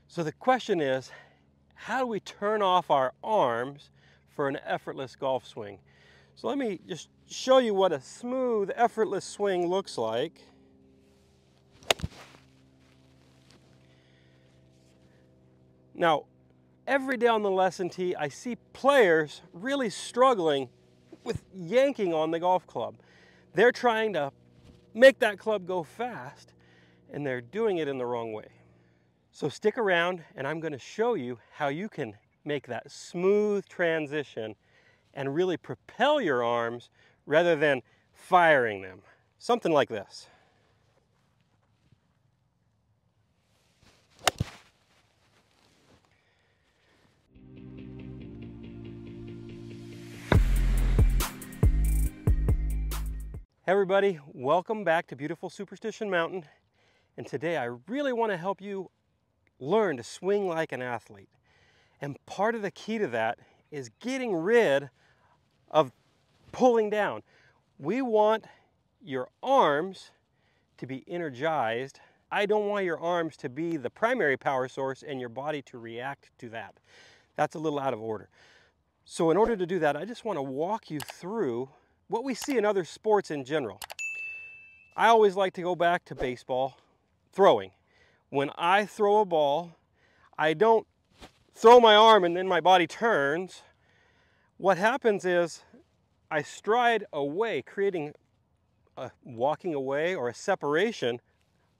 So the question is, how do we turn off our arms for an effortless golf swing? So let me just show you what a smooth, effortless swing looks like. Now, every day on the lesson tee, I see players really struggling with yanking on the golf club. They're trying to make that club go fast, and they're doing it in the wrong way. So stick around, and I'm going to show you how you can make that smooth transition and really propel your arms rather than firing them. Something like this. Hey everybody, welcome back to beautiful Superstition Mountain. And today I really want to help you learn to swing like an athlete. And part of the key to that is getting rid of pulling down. We want your arms to be energized. I don't want your arms to be the primary power source and your body to react to that. That's a little out of order. So in order to do that, I just want to walk you through what we see in other sports in general. I always like to go back to baseball, throwing. When I throw a ball, I don't throw my arm and then my body turns. What happens is I stride away, creating a walking away or a separation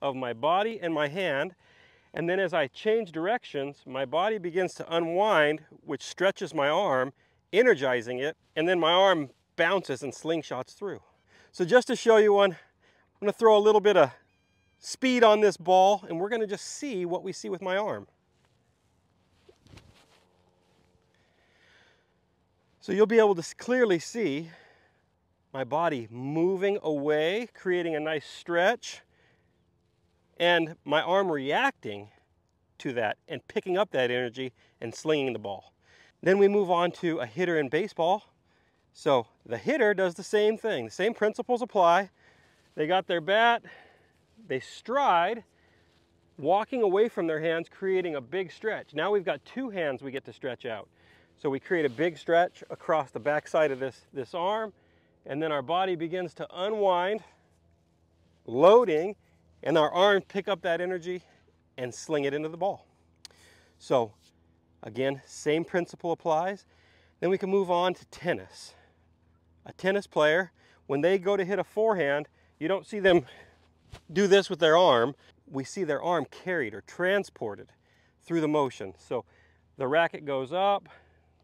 of my body and my hand. And then as I change directions, my body begins to unwind, which stretches my arm, energizing it, and then my arm bounces and slingshots through. So just to show you one, I'm going to throw a little bit of speed on this ball, and we're going to just see what we see with my arm. So you'll be able to clearly see my body moving away, creating a nice stretch, and my arm reacting to that and picking up that energy and slinging the ball. Then we move on to a hitter in baseball. So the hitter does the same thing. The same principles apply. They got their bat, they stride, walking away from their hands, creating a big stretch. Now we've got two hands we get to stretch out. So we create a big stretch across the back side of this arm, and then our body begins to unwind, loading, and our arms pick up that energy and sling it into the ball. So again, same principle applies. Then we can move on to tennis. A tennis player, when they go to hit a forehand, you don't see them do this with their arm. We see their arm carried or transported through the motion. So the racket goes up,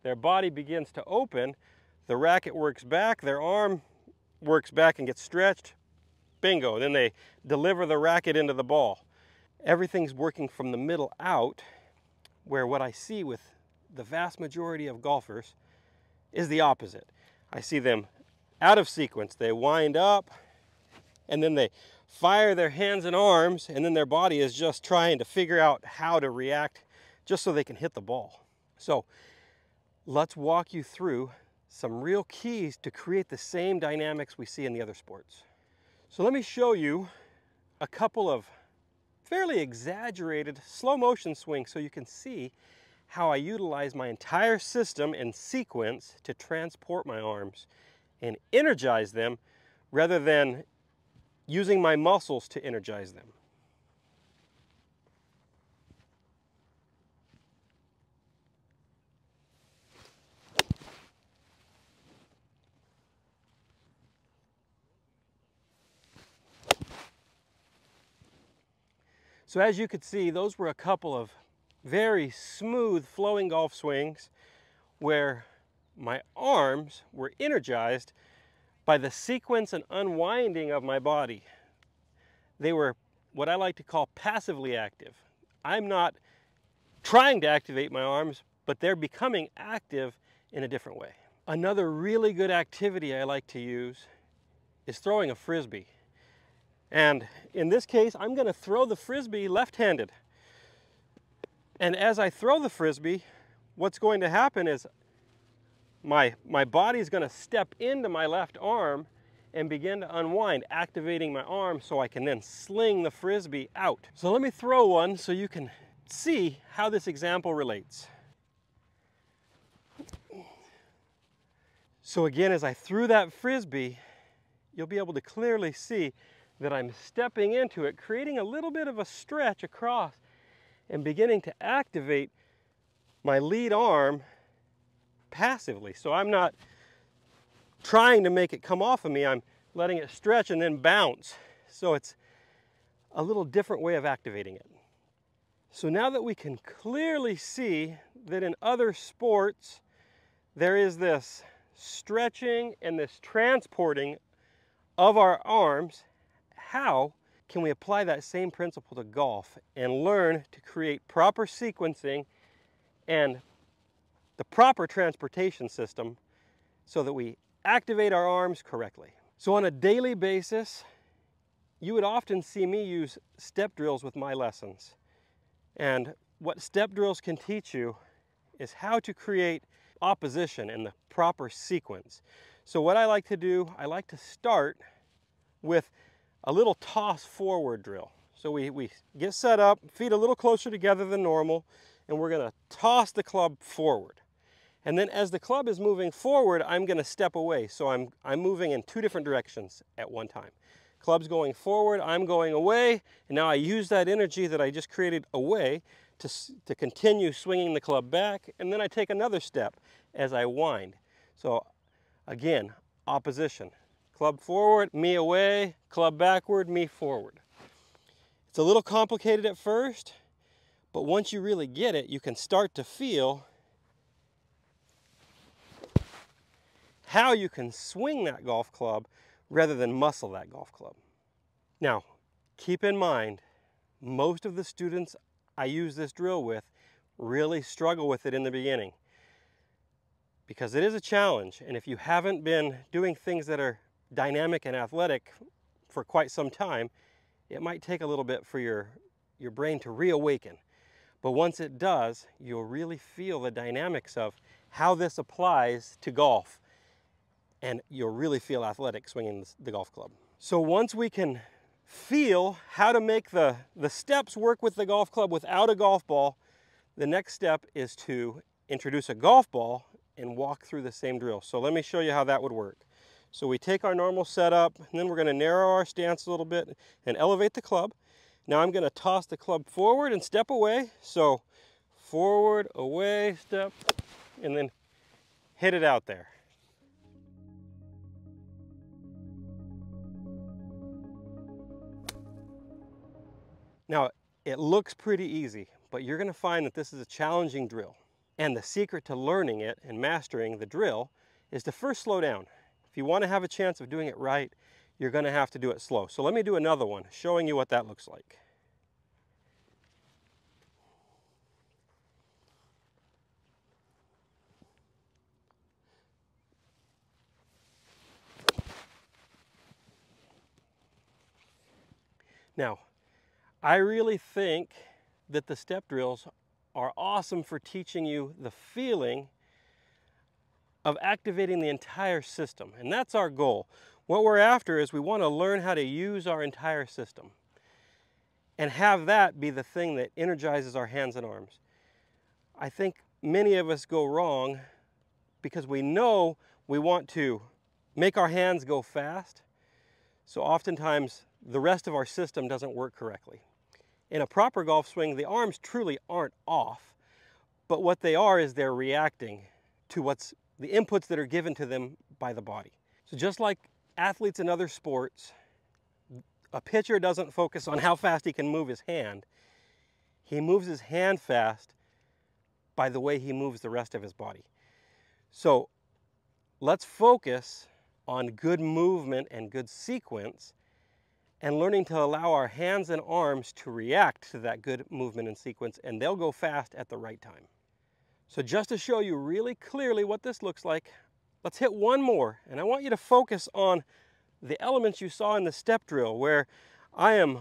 their body begins to open, the racket works back, their arm works back and gets stretched, bingo. Then they deliver the racket into the ball. Everything's working from the middle out, where what I see with the vast majority of golfers is the opposite. I see them out of sequence. They wind up, and then they fire their hands and arms, and then their body is just trying to figure out how to react just so they can hit the ball. So let's walk you through some real keys to create the same dynamics we see in the other sports. So let me show you a couple of fairly exaggerated slow motion swings so you can see how I utilize my entire system and sequence to transport my arms and energize them rather than using my muscles to energize them. So as you could see, those were a couple of very smooth flowing golf swings where my arms were energized by the sequence and unwinding of my body. They were what I like to call passively active. I'm not trying to activate my arms, but they're becoming active in a different way. Another really good activity I like to use is throwing a frisbee. And in this case, I'm going to throw the frisbee left-handed. And as I throw the frisbee, what's going to happen is my body is going to step into my left arm and begin to unwind, activating my arm so I can then sling the frisbee out. So let me throw one so you can see how this example relates. So again, as I threw that frisbee, you'll be able to clearly see that I'm stepping into it, creating a little bit of a stretch across and beginning to activate my lead arm passively. So I'm not trying to make it come off of me, I'm letting it stretch and then bounce. So it's a little different way of activating it. So now that we can clearly see that in other sports there is this stretching and this transporting of our arms, how can we apply that same principle to golf and learn to create proper sequencing and the proper transportation system so that we activate our arms correctly? So on a daily basis, you would often see me use step drills with my lessons. And what step drills can teach you is how to create opposition in the proper sequence. So what I like to do, I like to start with a little toss forward drill. So we get set up, feet a little closer together than normal, and we're going to toss the club forward. And then as the club is moving forward, I'm going to step away. So I'm moving in two different directions at one time. Club's going forward, I'm going away, and now I use that energy that I just created away to continue swinging the club back, and then I take another step as I wind. So again, opposition. Club forward, me away, club backward, me forward. It's a little complicated at first, but once you really get it, you can start to feel how you can swing that golf club rather than muscle that golf club. Now, keep in mind, most of the students I use this drill with really struggle with it in the beginning because it is a challenge, and if you haven't been doing things that are dynamic and athletic for quite some time, it might take a little bit for your brain to reawaken. But once it does, you'll really feel the dynamics of how this applies to golf, and you'll really feel athletic swinging the golf club. So once we can feel how to make the steps work with the golf club without a golf ball, the next step is to introduce a golf ball and walk through the same drill. So let me show you how that would work. So we take our normal setup, and then we're going to narrow our stance a little bit and elevate the club. Now I'm going to toss the club forward and step away. So forward, away, step, and then hit it out there. Now, it looks pretty easy, but you're going to find that this is a challenging drill. And the secret to learning it and mastering the drill is to first slow down. If you want to have a chance of doing it right, you're going to have to do it slow. So let me do another one, showing you what that looks like. Now, I really think that the step drills are awesome for teaching you the feeling of activating the entire system, and that's our goal. What we're after is we want to learn how to use our entire system and have that be the thing that energizes our hands and arms. I think many of us go wrong because we know we want to make our hands go fast, so oftentimes the rest of our system doesn't work correctly. In a proper golf swing, the arms truly aren't off, but what they are is they're reacting to the inputs that are given to them by the body. So just like athletes in other sports, a pitcher doesn't focus on how fast he can move his hand. He moves his hand fast by the way he moves the rest of his body. So let's focus on good movement and good sequence and learning to allow our hands and arms to react to that good movement and sequence, and they'll go fast at the right time. So just to show you really clearly what this looks like, let's hit one more, and I want you to focus on the elements you saw in the step drill where I am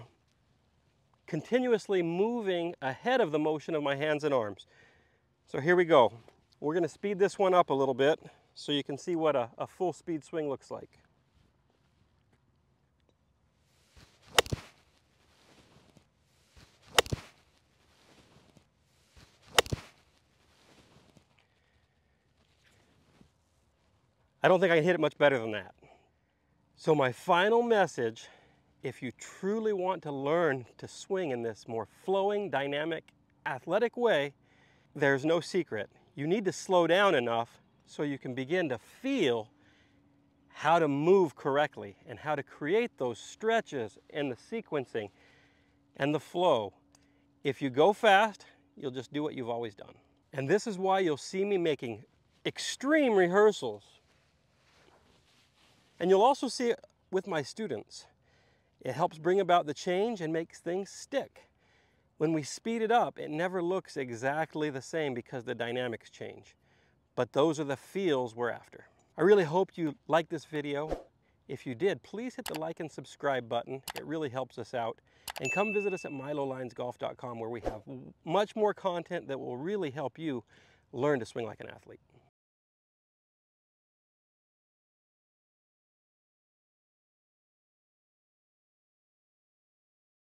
continuously moving ahead of the motion of my hands and arms. So here we go. We're going to speed this one up a little bit so you can see what a full speed swing looks like. I don't think I can hit it much better than that. So my final message, if you truly want to learn to swing in this more flowing, dynamic, athletic way, there's no secret. You need to slow down enough so you can begin to feel how to move correctly and how to create those stretches and the sequencing and the flow. If you go fast, you'll just do what you've always done. And this is why you'll see me making extreme rehearsals. And you'll also see it with my students. It helps bring about the change and makes things stick. When we speed it up, it never looks exactly the same because the dynamics change. But those are the feels we're after. I really hope you liked this video. If you did, please hit the like and subscribe button. It really helps us out. And come visit us at milolinesgolf.com, where we have much more content that will really help you learn to swing like an athlete.